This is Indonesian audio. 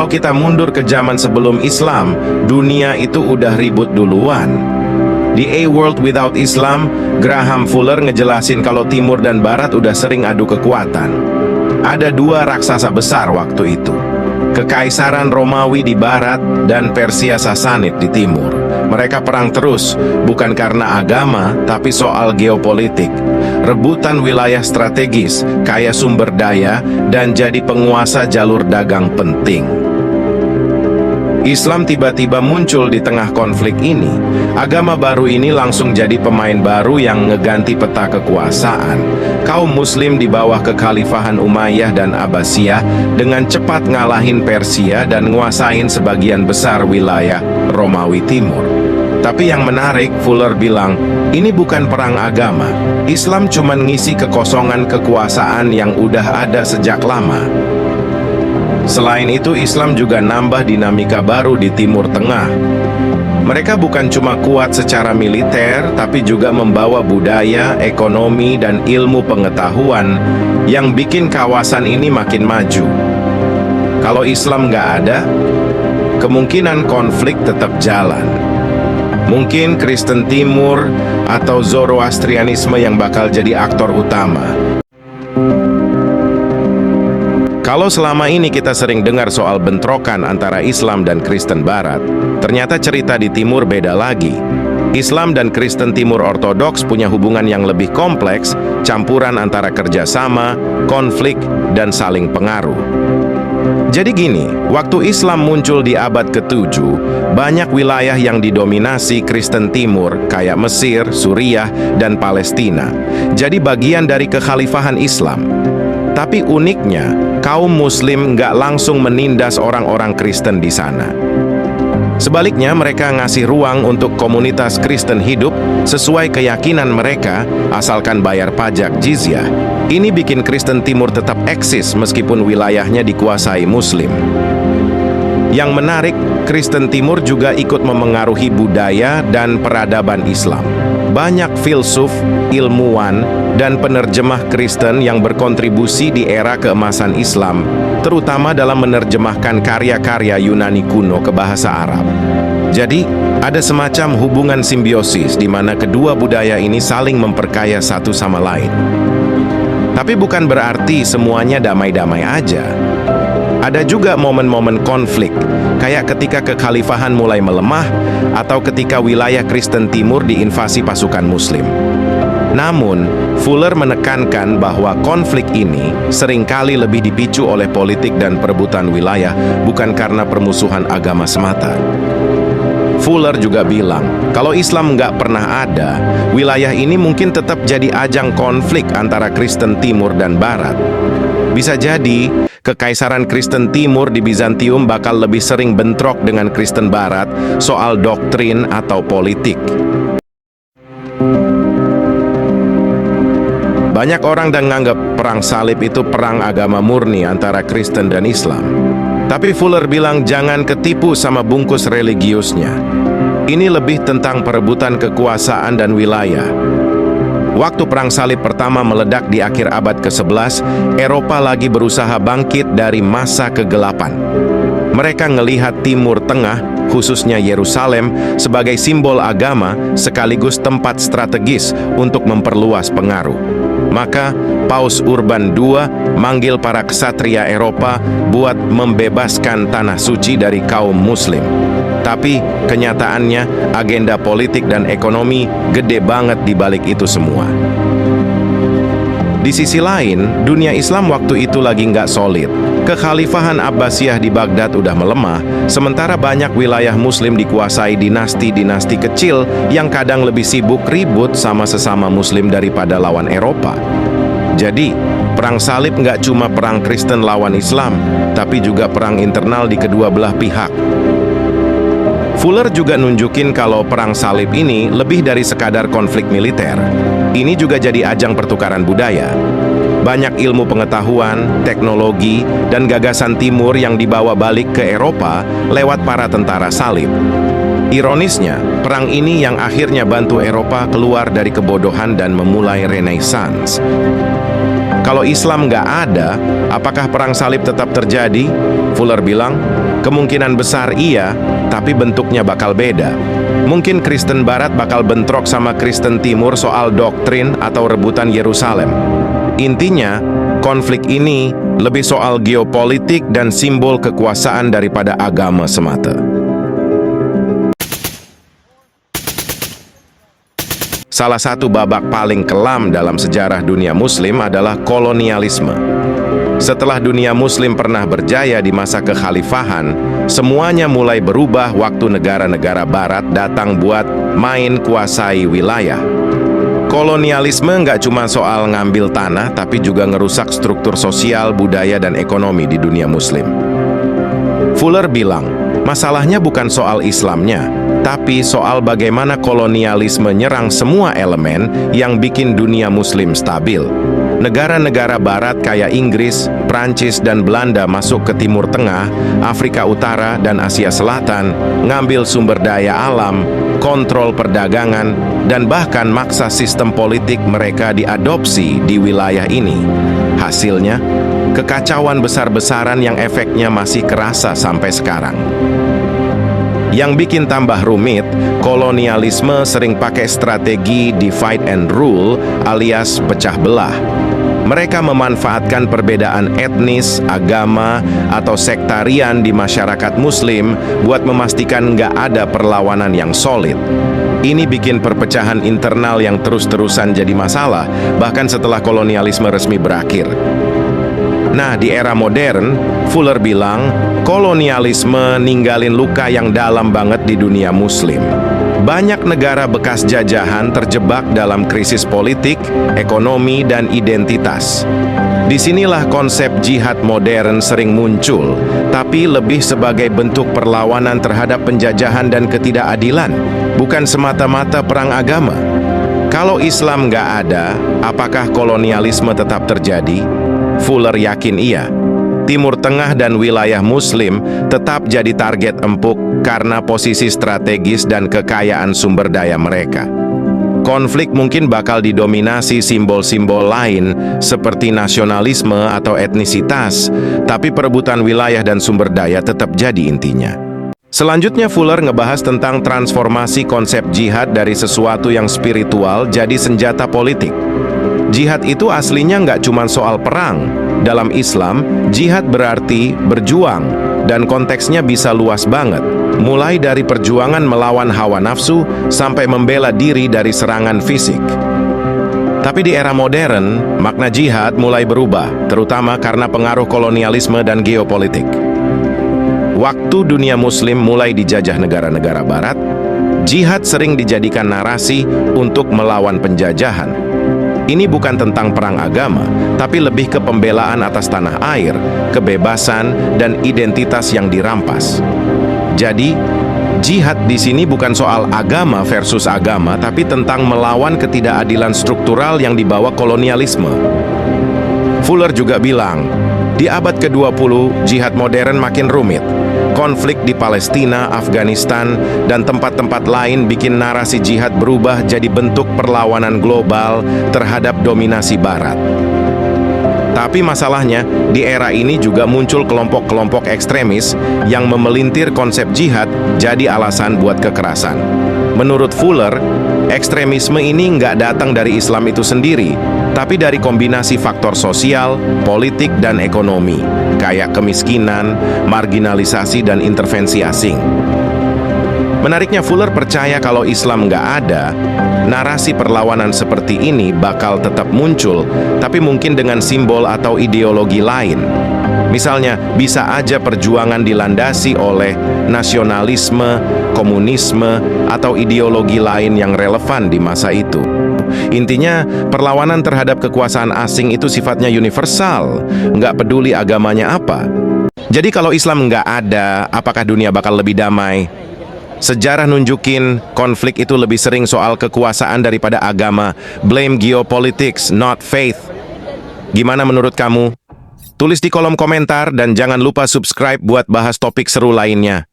Kalau kita mundur ke zaman sebelum Islam, dunia itu udah ribut duluan. Di A World Without Islam, Graham Fuller ngejelasin kalau Timur dan Barat udah sering adu kekuatan. Ada dua raksasa besar waktu itu. Kekaisaran Romawi di barat dan Persia Sasanid di timur. Mereka perang terus, bukan karena agama, tapi soal geopolitik. Rebutan wilayah strategis, kaya sumber daya, dan jadi penguasa jalur dagang penting. Islam tiba-tiba muncul di tengah konflik ini. Agama baru ini langsung jadi pemain baru yang ngeganti peta kekuasaan. Kaum Muslim di bawah kekhalifahan Umayyah dan Abbasiyah dengan cepat ngalahin Persia dan nguasain sebagian besar wilayah Romawi Timur. Tapi yang menarik, Fuller bilang, ini bukan perang agama. Islam cuma ngisi kekosongan kekuasaan yang udah ada sejak lama. Selain itu, Islam juga nambah dinamika baru di Timur Tengah. Mereka bukan cuma kuat secara militer, tapi juga membawa budaya, ekonomi, dan ilmu pengetahuan yang bikin kawasan ini makin maju. Kalau Islam nggak ada, kemungkinan konflik tetap jalan. Mungkin Kristen Timur atau Zoroastrianisme yang bakal jadi aktor utama. Kalau selama ini kita sering dengar soal bentrokan antara Islam dan Kristen Barat, ternyata cerita di Timur beda lagi. Islam dan Kristen Timur Ortodoks punya hubungan yang lebih kompleks, campuran antara kerjasama, konflik, dan saling pengaruh. Jadi gini, waktu Islam muncul di abad ke-7, banyak wilayah yang didominasi Kristen Timur, kayak Mesir, Suriah, dan Palestina. Jadi bagian dari kekhalifahan Islam. Tapi uniknya, kaum Muslim nggak langsung menindas orang-orang Kristen di sana. Sebaliknya, mereka ngasih ruang untuk komunitas Kristen hidup sesuai keyakinan mereka, asalkan bayar pajak jizyah. Ini bikin Kristen Timur tetap eksis meskipun wilayahnya dikuasai Muslim. Yang menarik, Kristen Timur juga ikut memengaruhi budaya dan peradaban Islam. Banyak filsuf, ilmuwan, dan penerjemah Kristen yang berkontribusi di era keemasan Islam, terutama dalam menerjemahkan karya-karya Yunani kuno ke bahasa Arab. Jadi, ada semacam hubungan simbiosis di mana kedua budaya ini saling memperkaya satu sama lain. Tapi bukan berarti semuanya damai-damai aja. Ada juga momen-momen konflik, kayak ketika kekhalifahan mulai melemah atau ketika wilayah Kristen Timur diinvasi pasukan Muslim. Namun, Fuller menekankan bahwa konflik ini seringkali lebih dipicu oleh politik dan perebutan wilayah, bukan karena permusuhan agama semata. Fuller juga bilang, kalau Islam nggak pernah ada, wilayah ini mungkin tetap jadi ajang konflik antara Kristen Timur dan Barat. Bisa jadi, Kekaisaran Kristen Timur di Bizantium bakal lebih sering bentrok dengan Kristen Barat soal doktrin atau politik. Banyak orang dan nganggap perang salib itu perang agama murni antara Kristen dan Islam. Tapi Fuller bilang jangan ketipu sama bungkus religiusnya. Ini lebih tentang perebutan kekuasaan dan wilayah. Waktu Perang Salib pertama meledak di akhir abad ke-11, Eropa lagi berusaha bangkit dari masa kegelapan. Mereka ngelihat Timur Tengah, khususnya Yerusalem, sebagai simbol agama sekaligus tempat strategis untuk memperluas pengaruh. Maka, Paus Urban II manggil para ksatria Eropa buat membebaskan tanah suci dari kaum Muslim. Tapi, kenyataannya, agenda politik dan ekonomi gede banget di balik itu semua. Di sisi lain, dunia Islam waktu itu lagi nggak solid. Kekhalifahan Abbasiyah di Baghdad udah melemah, sementara banyak wilayah Muslim dikuasai dinasti-dinasti kecil yang kadang lebih sibuk ribut sama sesama Muslim daripada lawan Eropa. Jadi, Perang Salib nggak cuma perang Kristen lawan Islam, tapi juga perang internal di kedua belah pihak. Fuller juga nunjukin kalau perang salib ini lebih dari sekadar konflik militer. Ini juga jadi ajang pertukaran budaya. Banyak ilmu pengetahuan, teknologi, dan gagasan timur yang dibawa balik ke Eropa lewat para tentara salib. Ironisnya, perang ini yang akhirnya bantu Eropa keluar dari kebodohan dan memulai Renaissance. Kalau Islam nggak ada, apakah perang salib tetap terjadi? Fuller bilang, kemungkinan besar iya, tapi bentuknya bakal beda. Mungkin Kristen Barat bakal bentrok sama Kristen Timur soal doktrin atau rebutan Yerusalem. Intinya, konflik ini lebih soal geopolitik dan simbol kekuasaan daripada agama semata. Salah satu babak paling kelam dalam sejarah dunia Muslim adalah kolonialisme. Setelah dunia Muslim pernah berjaya di masa kekhalifahan, semuanya mulai berubah waktu negara-negara Barat datang buat main kuasai wilayah. Kolonialisme nggak cuma soal ngambil tanah, tapi juga ngerusak struktur sosial, budaya, dan ekonomi di dunia Muslim. Fuller bilang, masalahnya bukan soal Islamnya, tapi soal bagaimana kolonialisme nyerang semua elemen yang bikin dunia Muslim stabil. Negara-negara Barat kayak Inggris, Prancis, dan Belanda masuk ke Timur Tengah, Afrika Utara, dan Asia Selatan, ngambil sumber daya alam, kontrol perdagangan, dan bahkan maksa sistem politik mereka diadopsi di wilayah ini. Hasilnya, kekacauan besar-besaran yang efeknya masih kerasa sampai sekarang. Yang bikin tambah rumit, kolonialisme sering pakai strategi divide and rule alias pecah belah. Mereka memanfaatkan perbedaan etnis, agama, atau sektarian di masyarakat Muslim buat memastikan nggak ada perlawanan yang solid. Ini bikin perpecahan internal yang terus-terusan jadi masalah, bahkan setelah kolonialisme resmi berakhir. Nah, di era modern, Fuller bilang, kolonialisme ninggalin luka yang dalam banget di dunia Muslim. Banyak negara bekas jajahan terjebak dalam krisis politik, ekonomi, dan identitas. Disinilah konsep jihad modern sering muncul, tapi lebih sebagai bentuk perlawanan terhadap penjajahan dan ketidakadilan, bukan semata-mata perang agama. Kalau Islam nggak ada, apakah kolonialisme tetap terjadi? Fuller yakin iya. Timur Tengah dan wilayah Muslim tetap jadi target empuk karena posisi strategis dan kekayaan sumber daya mereka. Konflik mungkin bakal didominasi simbol-simbol lain seperti nasionalisme atau etnisitas, tapi perebutan wilayah dan sumber daya tetap jadi intinya. Selanjutnya Fuller ngebahas tentang transformasi konsep jihad dari sesuatu yang spiritual jadi senjata politik. Jihad itu aslinya nggak cuma soal perang. Dalam Islam, jihad berarti berjuang, dan konteksnya bisa luas banget. Mulai dari perjuangan melawan hawa nafsu, sampai membela diri dari serangan fisik. Tapi di era modern, makna jihad mulai berubah, terutama karena pengaruh kolonialisme dan geopolitik. Waktu dunia Muslim mulai dijajah negara-negara Barat, jihad sering dijadikan narasi untuk melawan penjajahan. Ini bukan tentang perang agama, tapi lebih ke pembelaan atas tanah air, kebebasan, dan identitas yang dirampas. Jadi, jihad di sini bukan soal agama versus agama, tapi tentang melawan ketidakadilan struktural yang dibawa kolonialisme. Fuller juga bilang, di abad ke-20, jihad modern makin rumit. Konflik di Palestina, Afghanistan, dan tempat-tempat lain bikin narasi jihad berubah jadi bentuk perlawanan global terhadap dominasi Barat. Tapi masalahnya, di era ini juga muncul kelompok-kelompok ekstremis yang memelintir konsep jihad jadi alasan buat kekerasan. Menurut Fuller, ekstremisme ini nggak datang dari Islam itu sendiri, tapi dari kombinasi faktor sosial, politik, dan ekonomi, kayak kemiskinan, marginalisasi, dan intervensi asing. Menariknya, Fuller percaya kalau Islam nggak ada, narasi perlawanan seperti ini bakal tetap muncul, tapi mungkin dengan simbol atau ideologi lain. Misalnya, bisa aja perjuangan dilandasi oleh nasionalisme, komunisme, atau ideologi lain yang relevan di masa itu. Intinya, perlawanan terhadap kekuasaan asing itu sifatnya universal, nggak peduli agamanya apa. Jadi kalau Islam nggak ada, apakah dunia bakal lebih damai? Sejarah nunjukin konflik itu lebih sering soal kekuasaan daripada agama. Blame geopolitics, not faith. Gimana menurut kamu? Tulis di kolom komentar dan jangan lupa subscribe buat bahas topik seru lainnya.